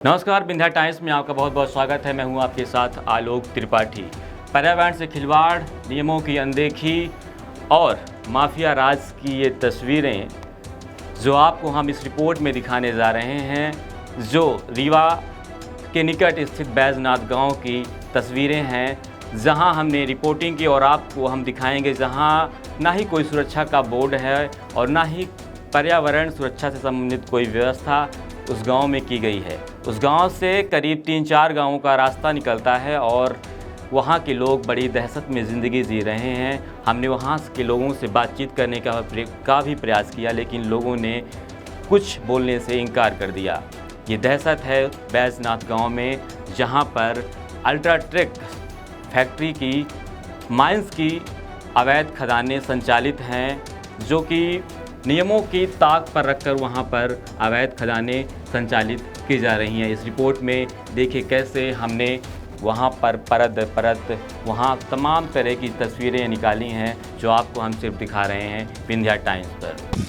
नमस्कार, विंध्या टाइम्स में आपका बहुत बहुत स्वागत है। मैं हूं आपके साथ आलोक त्रिपाठी। पर्यावरण से खिलवाड़, नियमों की अनदेखी और माफिया राज की ये तस्वीरें जो आपको हम इस रिपोर्ट में दिखाने जा रहे हैं, जो रीवा के निकट स्थित बैजनाथ गांव की तस्वीरें हैं, जहां हमने रिपोर्टिंग की और आपको हम दिखाएंगे जहां ना ही कोई सुरक्षा का बोर्ड है और ना ही पर्यावरण सुरक्षा से संबंधित कोई व्यवस्था उस गांव में की गई है। उस गांव से करीब 3-4 गांवों का रास्ता निकलता है और वहां के लोग बड़ी दहशत में ज़िंदगी जी रहे हैं। हमने वहां के लोगों से बातचीत करने का भी प्रयास किया, लेकिन लोगों ने कुछ बोलने से इनकार कर दिया। ये दहशत है बैजनाथ गांव में, जहां पर अल्ट्राटेक फैक्ट्री की माइंस की अवैध खदानें संचालित हैं, जो कि नियमों की ताक पर रखकर वहां पर अवैध खदानें संचालित की जा रही हैं। इस रिपोर्ट में देखिए कैसे हमने वहां पर परत दर परत वहां तमाम तरह की तस्वीरें निकाली हैं, जो आपको हम सिर्फ दिखा रहे हैं विंध्या टाइम्स पर।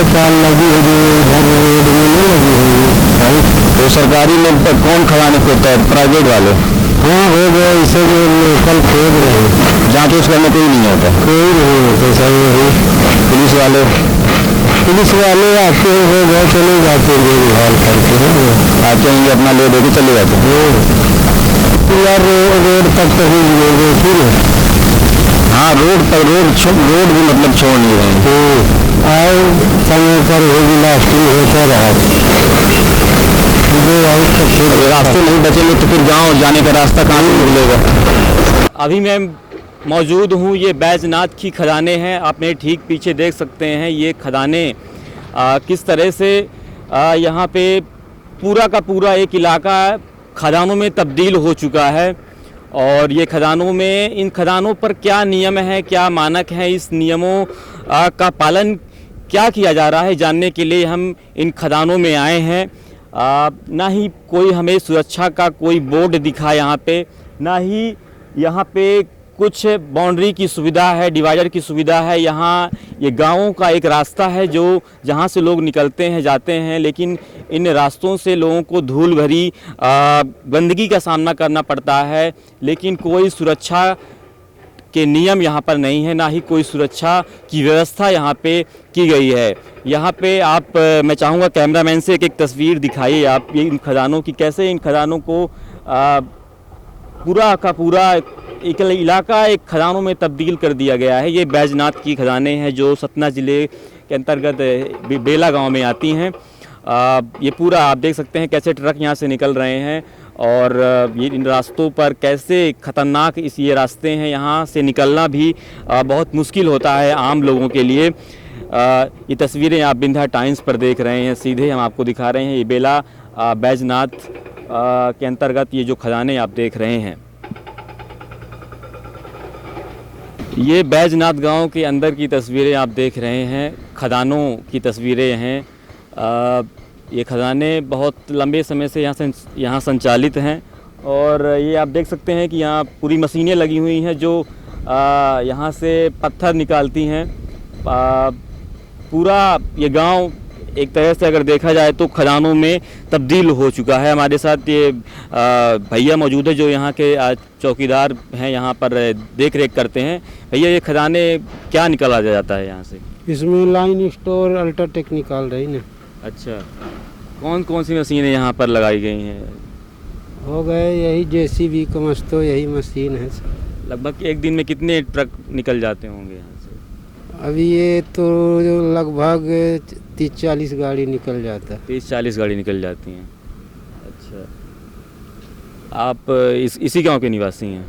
साल लगी है जो इधर रोड में नहीं लगी है तो सरकारी लोग पर कौन खवाने देता है? प्राइवेट वाले। हाँ, हो गए इसे जो लोकल खोद रहे हैं, जाँच उस करने कोई नहीं आता, कोई नहीं होता। सही है, पुलिस वाले आते हो गए, चले जाते हैं, हाल करते हैं, आते होंगे अपना ले देके चले जाते हैं यार। रोड तक तो ही मिलेंगे फिर। हाँ, रोड भी मतलब छोड़ नहीं रहे हैं। आए समय पर होगी, लास्टिंग होता रहा। रास्ते नहीं बचेंगे तो फिर गांव जाने का रास्ता कहाँ से मिलेगा? अभी मैं मौजूद हूँ, ये बैजनाथ की खदानें हैं। आप मेरे ठीक पीछे देख सकते हैं ये खदानें किस तरह से यहाँ पे पूरा का पूरा एक इलाका खदानों में तब्दील हो चुका है। और ये खदानों में, इन खदानों पर क्या नियम है, क्या मानक है, इस नियमों का पालन क्या किया जा रहा है, जानने के लिए हम इन खदानों में आए हैं। ना ही कोई हमें सुरक्षा का कोई बोर्ड दिखा यहाँ पे, ना ही यहाँ पे कुछ बाउंड्री की सुविधा है, डिवाइडर की सुविधा है। यहाँ ये गाँवों का एक रास्ता है जो जहाँ से लोग निकलते हैं, जाते हैं, लेकिन इन रास्तों से लोगों को धूल भरी गंदगी का सामना करना पड़ता है। लेकिन कोई सुरक्षा के नियम यहाँ पर नहीं है, ना ही कोई सुरक्षा की व्यवस्था यहाँ पे की गई है। यहाँ पे आप, मैं चाहूँगा कैमरामैन से एक तस्वीर दिखाइए आप ये इन खदानों की, कैसे इन खदानों को पूरा का पूरा एक इलाका एक खदानों में तब्दील कर दिया गया है। ये बैजनाथ की खदानें हैं जो सतना ज़िले के अंतर्गत बेला गांव में आती हैं। ये पूरा आप देख सकते हैं कैसे ट्रक यहाँ से निकल रहे हैं और ये इन रास्तों पर कैसे ख़तरनाक ये रास्ते हैं। यहाँ से निकलना भी बहुत मुश्किल होता है आम लोगों के लिए। ये तस्वीरें आप विंध्या टाइम्स पर देख रहे हैं, सीधे हम आपको दिखा रहे हैं। ये बेला बैजनाथ के अंतर्गत ये जो खदानें आप देख रहे हैं, ये बैजनाथ गांव के अंदर की तस्वीरें आप देख रहे हैं, खदानों की तस्वीरें हैं। ये खदानें बहुत लंबे समय से यहाँ संचालित हैं और ये आप देख सकते हैं कि यहाँ पूरी मशीनें लगी हुई हैं जो यहाँ से पत्थर निकालती हैं। पूरा ये गांव एक तरह से अगर देखा जाए तो खदानों में तब्दील हो चुका है। हमारे साथ ये भैया मौजूद है जो यहाँ के चौकीदार हैं, यहाँ पर देख रेख करते हैं। भैया, ये खदानें क्या निकाला जाता है यहाँ से? इसमें लाइन स्टोर अल्ट्राटेक निकाल रही ना। अच्छा, कौन कौन सी मशीनें यहाँ पर लगाई गई हैं? हो गए यही जेसीबी कमस्तो, यही मशीन है। लगभग एक दिन में कितने ट्रक निकल जाते होंगे यहाँ से? अभी ये तो लगभग 30-40 गाड़ी निकल जाता है। 30-40 गाड़ी निकल जाती हैं। अच्छा, आप इसी गांव के निवासी हैं?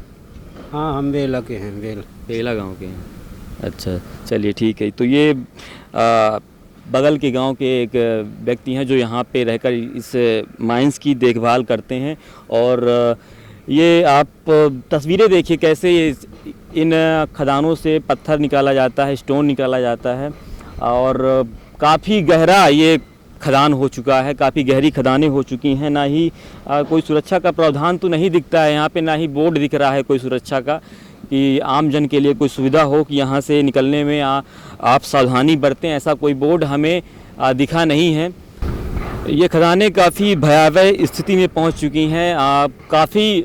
हाँ, हम बेला के हैं, बेला गांव के हैं। अच्छा, चलिए ठीक है। तो ये बगल के गांव के एक व्यक्ति हैं जो यहाँ पे रहकर इस माइंस की देखभाल करते हैं। और ये आप तस्वीरें देखिए कैसे इन खदानों से पत्थर निकाला जाता है, स्टोन निकाला जाता है। और काफ़ी गहरा ये खदान हो चुका है, काफ़ी गहरी खदानें हो चुकी हैं। ना ही कोई सुरक्षा का प्रावधान तो नहीं दिखता है यहाँ पे, ना ही बोर्ड दिख रहा है कोई सुरक्षा का कि आम जन के लिए कोई सुविधा हो कि यहाँ से निकलने में आप सावधानी बरतें, ऐसा कोई बोर्ड हमें दिखा नहीं है। ये खदानें काफ़ी भयावह स्थिति में पहुँच चुकी हैं। काफ़ी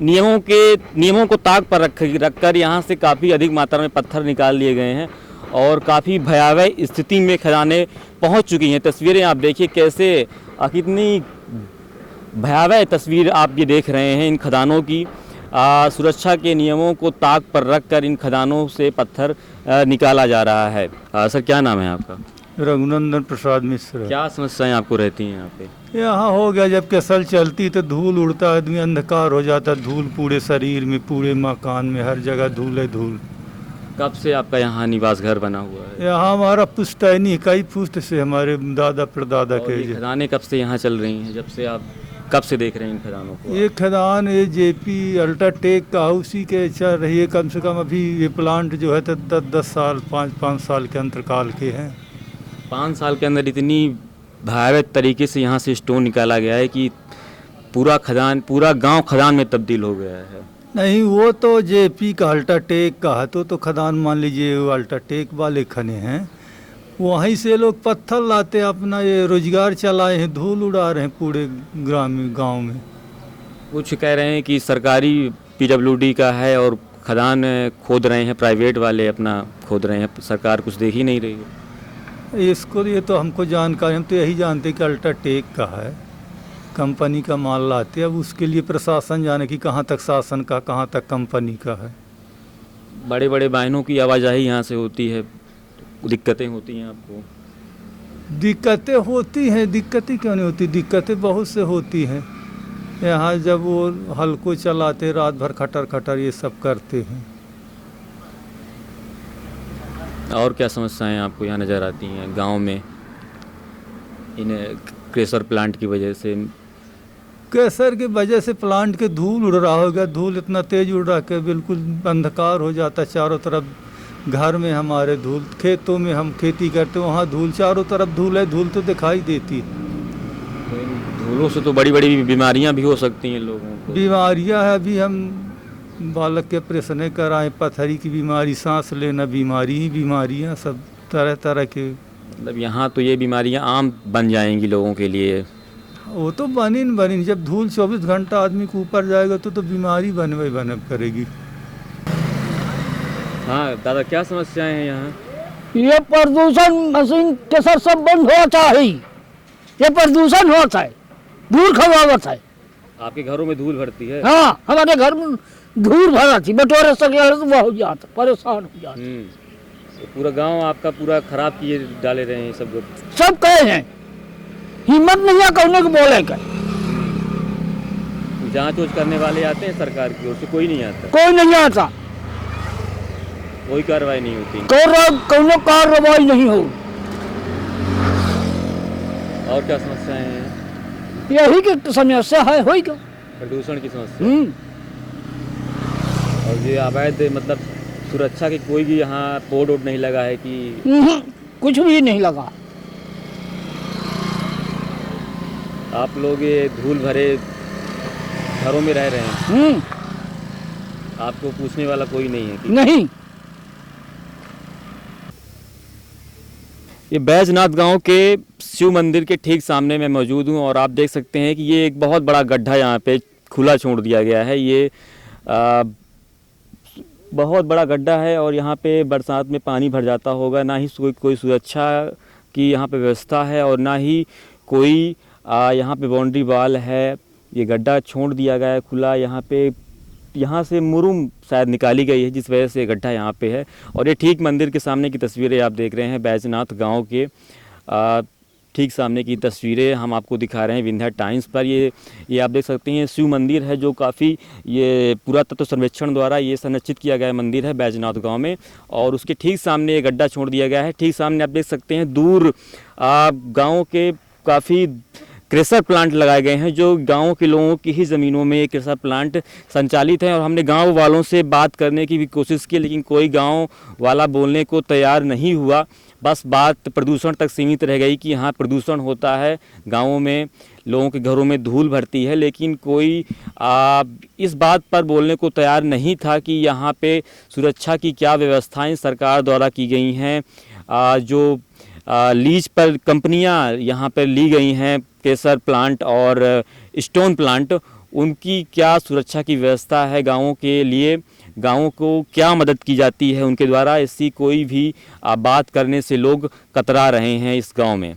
नियमों को ताक पर रखकर यहाँ से काफ़ी अधिक मात्रा में पत्थर निकाल लिए गए हैं और काफ़ी भयावह स्थिति में खदानें पहुँच चुकी हैं। तस्वीरें आप देखिए कैसे कितनी भयावह तस्वीर आप ये देख रहे हैं इन खदानों की। सुरक्षा के नियमों को ताक पर रखकर इन खदानों से पत्थर निकाला जा रहा है। सर, क्या नाम है आपका? रघुनंदन प्रसाद मिश्र। क्या समस्याएं आपको रहती हैं यहाँ पे? यहाँ हो गया, जब केसल चलती तो धूल उड़ता, आदमी अंधकार हो जाता, धूल पूरे शरीर में, पूरे मकान में, हर जगह धूल है धूल। कब से आपका यहाँ निवास घर बना हुआ है? यहाँ हमारा पुश्तैनी कई पुश्त से, हमारे दादा परदादा और के। ये खदानें कब से यहाँ चल रही हैं? जब से आप कब से देख रहे हैं इन खदानों को? ये खदान ये जेपी अल्ट्राटेक का उसी के चल रही है। कम से कम अभी ये प्लांट जो है तो 10 साल 5 साल के अंतरकाल के हैं। 5 साल के अंदर इतनी भयावह तरीके से यहाँ से स्टोन निकाला गया है कि पूरा गांव खदान में तब्दील हो गया है। नहीं, वो तो जेपी का अल्ट्राटेक का है, तो खदान मान लीजिए वो अल्ट्राटेक वाले खने हैं। वहीं से लोग पत्थर लाते अपना ये रोजगार चलाए हैं, धूल उड़ा रहे हैं पूरे ग्रामीण गांव में। कुछ कह रहे हैं कि सरकारी पीडब्ल्यूडी का है और खदान खोद रहे हैं, प्राइवेट वाले अपना खोद रहे हैं, सरकार कुछ देख ही नहीं रही है। इसको ये तो हमको जानकारी, हम तो यही जानते कि अल्ट्राटेक का है, कंपनी का माल लाते। अब उसके लिए प्रशासन जाने कि कहाँ तक शासन का, कहाँ तक कंपनी का है। बड़े बड़े वाहनों की आवाजाही यहाँ से होती है, दिक्कतें होती हैं आपको? दिक्कतें होती हैं, दिक्कतें क्यों नहीं होती, दिक्कतें बहुत से होती हैं। यहाँ जब वो हल्को चलाते, रात भर खटर खटर ये सब करते हैं। और क्या समस्याएं आपको यहाँ नज़र आती हैं गांव में इन क्रेशर प्लांट की वजह से? कैसर की वजह से प्लांट के धूल उड़ रहा होगा, धूल इतना तेज उड़ रहा कि बिल्कुल अंधकार हो जाता चारों तरफ। घर में हमारे धूल, खेतों में हम खेती करते वहाँ धूल, चारों तरफ धूल है, धूल तो दिखाई देती। तो इन धूलों से तो बड़ी बड़ी बीमारियां भी हो सकती हैं लोगों को। बीमारियां है, अभी हम बालक के ऑपरेशन कराएं, पथरी की बीमारी, सांस लेना बीमारी ही बीमारियां, सब तरह तरह के। मतलब यहाँ तो ये बीमारियां आम बन जाएंगी लोगों के लिए। वो तो बनी जब धूल 24 घंटा आदमी के ऊपर जाएगा तो बीमारी बन करेगी। हाँ दादा, क्या समस्याएं हैं यहाँ? ये प्रदूषण मशीन के सर सब बंद होना चाहिए। ये प्रदूषण होता है, धूल खवावत है। आपके घरों में धूल भरती है? हाँ, हमारे घर में धूल भरा थी, बटोरे सके तो बहुत जाता, परेशान हो जाता। तो पूरा गांव आपका पूरा खराब किए डाले रहे हैं सब कहे हैं, हिम्मत नहीं है कहने को बोले का। जांच ओच करने वाले आते हैं सरकार की ओर से? कोई नहीं आता? कोई नहीं आता, कोई कार्रवाई नहीं होती? कोनो कार्रवाई नहीं हो। और क्या समस्याएं हैं? यही की समस्या है, होई क्या प्रदूषण की समस्या। और ये अवैध मतलब सुरक्षा की कोई भी यहाँ बोर्ड वोर्ड नहीं लगा है कि? कुछ भी नहीं लगा। आप लोग ये धूल भरे घरों में रह रहे हैं, आपको पूछने वाला कोई नहीं है कि? नहीं। ये बैजनाथ गांव के शिव मंदिर के ठीक सामने मैं मौजूद हूं और आप देख सकते हैं कि ये एक बहुत बड़ा गड्ढा यहाँ पे खुला छोड़ दिया गया है। ये बहुत बड़ा गड्ढा है और यहाँ पे बरसात में पानी भर जाता होगा। ना ही कोई सुरक्षा की यहाँ पे व्यवस्था है और ना ही कोई यहाँ पे बाउंड्री वाल है। ये गड्ढा छोड़ दिया गया है खुला। यहाँ पे यहाँ से मुरुम शायद निकाली गई है, जिस वजह से गड्ढा यहाँ पे है। और ये ठीक मंदिर के सामने की तस्वीरें आप देख रहे हैं, बैजनाथ गांव के ठीक सामने की तस्वीरें हम आपको दिखा रहे हैं विंध्या टाइम्स पर। ये आप देख सकते हैं शिव मंदिर है, जो काफ़ी ये पुरातत्व सर्वेक्षण द्वारा ये संरक्षित किया गया मंदिर है बैजनाथ गांव में। और उसके ठीक सामने ये गड्ढा छोड़ दिया गया है। ठीक सामने आप देख सकते हैं दूर गाँव के काफ़ी क्रेशर प्लांट लगाए गए हैं, जो गांव के लोगों की ही ज़मीनों में ये क्रेशर प्लांट संचालित है। और हमने गांव वालों से बात करने की भी कोशिश की, लेकिन कोई गांव वाला बोलने को तैयार नहीं हुआ। बस बात प्रदूषण तक सीमित रह गई कि यहाँ प्रदूषण होता है, गाँवों में लोगों के घरों में धूल भरती है, लेकिन कोई इस बात पर बोलने को तैयार नहीं था कि यहाँ पे सुरक्षा की क्या व्यवस्थाएं सरकार द्वारा की गई हैं। जो लीज पर कंपनियां यहाँ पर ली गई हैं, केसर प्लांट और स्टोन प्लांट, उनकी क्या सुरक्षा की व्यवस्था है गाँवों के लिए, गाँवों को क्या मदद की जाती है उनके द्वारा, ऐसी कोई भी बात करने से लोग कतरा रहे हैं इस गांव में।